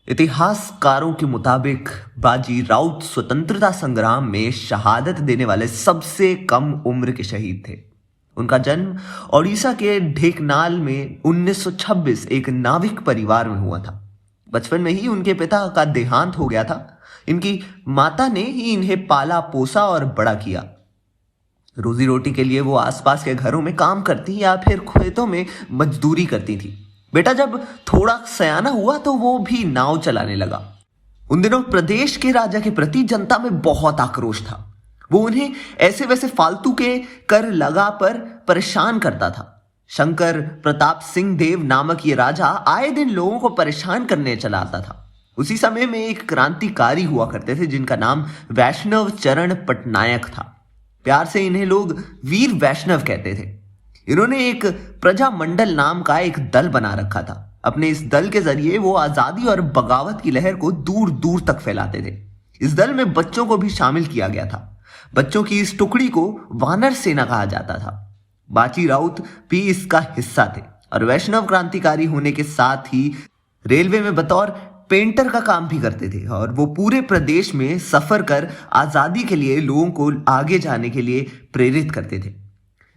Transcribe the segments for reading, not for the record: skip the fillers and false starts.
इतिहासकारों के मुताबिक बाजी राउत स्वतंत्रता संग्राम में शहादत देने वाले सबसे कम उम्र के शहीद थे। उनका जन्म ओडिशा के ढेंकनाल में 1926 एक नाविक परिवार में हुआ था। बचपन में ही उनके पिता का देहांत हो गया था। इनकी माता ने ही इन्हें पाला पोसा और बड़ा किया। रोजी रोटी के लिए वो आसपास के घरों में काम करती या फिर खेतों में मजदूरी करती थी। बेटा जब थोड़ा सयाना हुआ तो वो भी नाव चलाने लगा। उन दिनों प्रदेश के राजा के प्रति जनता में बहुत आक्रोश था। वो उन्हें ऐसे वैसे फालतू के कर लगा पर परेशान करता था। शंकर प्रताप सिंह देव नामक ये राजा आए दिन लोगों को परेशान करने चला आता था। उसी समय में एक क्रांतिकारी हुआ करते थे जिनका नाम वैष्णव चरण पटनायक था। प्यार से इन्हें लोग वीर वैष्णव कहते थे। इन्होंने एक प्रजामंडल नाम का एक दल बना रखा था। अपने इस दल के जरिए वो आजादी और बगावत की लहर को दूर दूर तक फैलाते थे। इस दल में बच्चों को भी शामिल किया गया था। बच्चों की इस टुकड़ी को वानर सेना कहा जाता था। बाजी राउत भी इसका हिस्सा थे और वैष्णव क्रांतिकारी होने के साथ ही रेलवे में बतौर पेंटर का काम भी करते थे और वो पूरे प्रदेश में सफर कर आजादी के लिए लोगों को आगे जाने के लिए प्रेरित करते थे।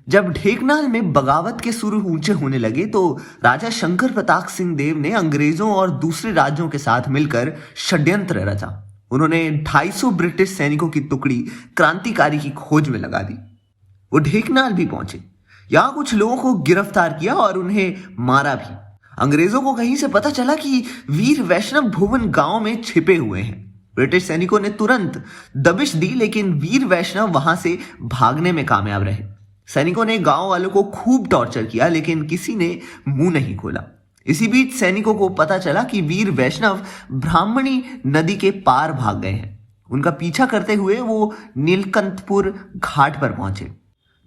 जब ढेंकनाल में बगावत के सुर ऊंचे होने लगे तो राजा शंकर प्रताप सिंह देव ने अंग्रेजों और दूसरे राज्यों के साथ मिलकर षड्यंत्र रचा। उन्होंने 250 ब्रिटिश सैनिकों की टुकड़ी क्रांतिकारी की खोज में लगा दी। वो ढेंकनाल भी पहुंचे। यहां कुछ लोगों को गिरफ्तार किया और उन्हें मारा भी। अंग्रेजों को कहीं से पता चला कि वीर वैष्णव भुवन गांव में छिपे हुए हैं। ब्रिटिश सैनिकों ने तुरंत दबिश दी, लेकिन वीर वैष्णव वहां से भागने में कामयाब रहे। सैनिकों ने गांव वालों को खूब टॉर्चर किया, लेकिन किसी ने मुंह नहीं खोला। इसी बीच सैनिकों को पता चला कि वीर वैष्णव ब्राह्मणी नदी के पार भाग गए हैं। उनका पीछा करते हुए वो नीलकंठपुर घाट पर पहुंचे।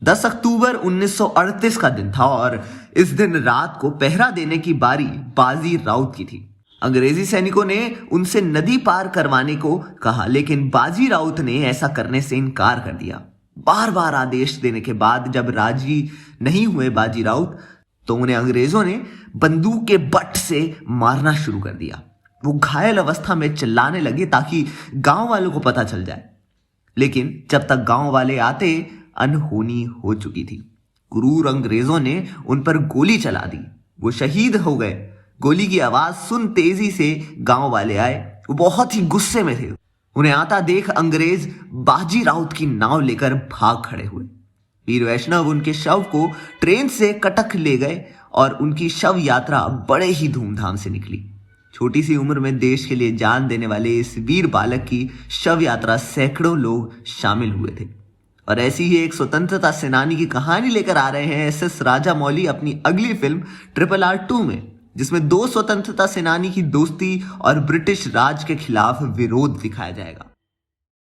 10 अक्टूबर 1938 का दिन था और इस दिन रात को पहरा देने की बारी बाजी राउत की थी। अंग्रेजी सैनिकों ने उनसे नदी पार करवाने को कहा, लेकिन बाजी राउत ने ऐसा करने से इनकार कर दिया। बार बार आदेश देने के बाद जब राजी नहीं हुए बाजी राउत, तो उन्हें अंग्रेजों ने बंदूक के बट से मारना शुरू कर दिया। वो घायल अवस्था में चिल्लाने लगे ताकि गांव वालों को पता चल जाए, लेकिन जब तक गांव वाले आते अनहोनी हो चुकी थी। क्रूर अंग्रेजों ने उन पर गोली चला दी। वो शहीद हो गए। गोली की आवाज सुन तेजी से गांव वाले आए। वो बहुत ही गुस्से में थे। उन्हें आता देख अंग्रेज बाजी राउत की नाव लेकर भाग खड़े हुए। वीर वैष्णव उनके शव को ट्रेन से कटक ले गए और उनकी शव यात्रा बड़े ही धूमधाम से निकली। छोटी सी उम्र में देश के लिए जान देने वाले इस वीर बालक की शव यात्रा सैकड़ों लोग शामिल हुए थे। और ऐसी ही एक स्वतंत्रता सेनानी की कहानी लेकर आ रहे हैं एस एस राजामौली अपनी अगली फिल्म RRR2 में, जिसमें 2 स्वतंत्रता सेनानी की दोस्ती और ब्रिटिश राज के खिलाफ विरोध दिखाया जाएगा।